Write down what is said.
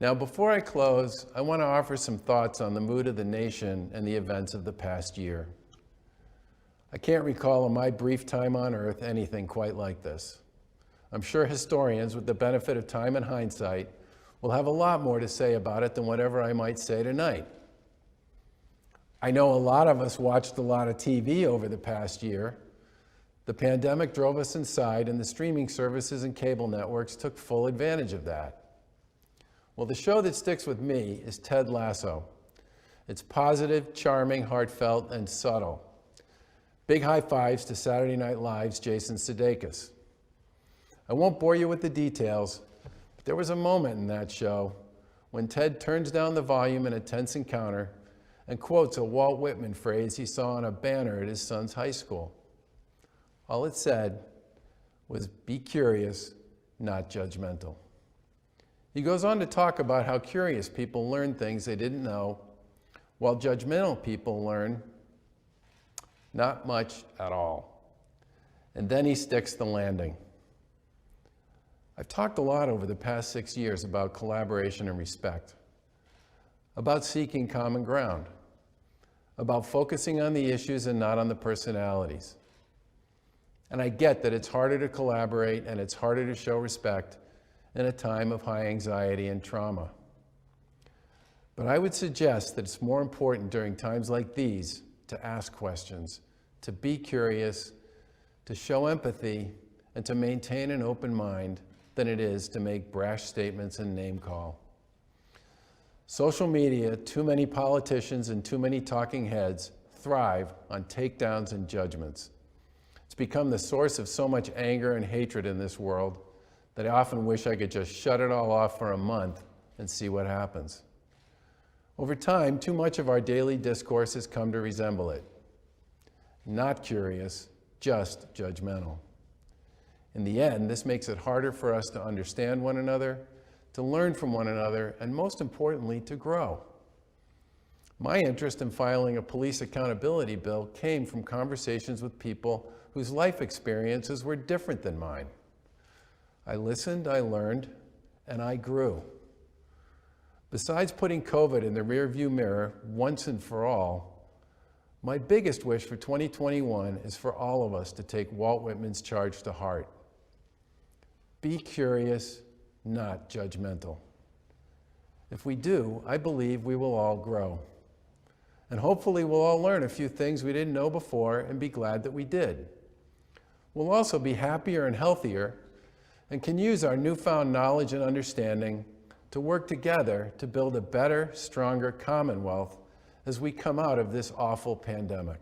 Now, before I close, I want to offer some thoughts on the mood of the nation and the events of the past year. I can't recall in my brief time on Earth anything quite like this. I'm sure historians, with the benefit of time and hindsight, will have a lot more to say about it than whatever I might say tonight. I know a lot of us watched a lot of TV over the past year. The pandemic drove us inside, and the streaming services and cable networks took full advantage of that. Well, the show that sticks with me is Ted Lasso. It's positive, charming, heartfelt, and subtle. Big high fives to Saturday Night Live's Jason Sudeikis. I won't bore you with the details, but there was a moment in that show when Ted turns down the volume in a tense encounter and quotes a Walt Whitman phrase he saw on a banner at his son's high school. All it said was, "Be curious, not judgmental." He goes on to talk about how curious people learn things they didn't know, while judgmental people learn not much at all. And then he sticks the landing. I've talked a lot over the past 6 years about collaboration and respect, about seeking common ground, about focusing on the issues and not on the personalities. And I get that it's harder to collaborate and it's harder to show respect in a time of high anxiety and trauma. But I would suggest that it's more important during times like these to ask questions, to be curious, to show empathy, and to maintain an open mind than it is to make brash statements and name call. Social media, too many politicians and too many talking heads thrive on takedowns and judgments. It's become the source of so much anger and hatred in this world that I often wish I could just shut it all off for a month and see what happens. Over time, too much of our daily discourse has come to resemble it. Not curious, just judgmental. In the end, this makes it harder for us to understand one another, to learn from one another, and most importantly, to grow. My interest in filing a police accountability bill came from conversations with people whose life experiences were different than mine. I listened, I learned, and I grew. Besides putting COVID in the rearview mirror once and for all, my biggest wish for 2021 is for all of us to take Walt Whitman's charge to heart. Be curious, not judgmental. If we do, I believe we will all grow. And hopefully we'll all learn a few things we didn't know before and be glad that we did. We'll also be happier and healthier and can use our newfound knowledge and understanding to work together to build a better, stronger Commonwealth as we come out of this awful pandemic.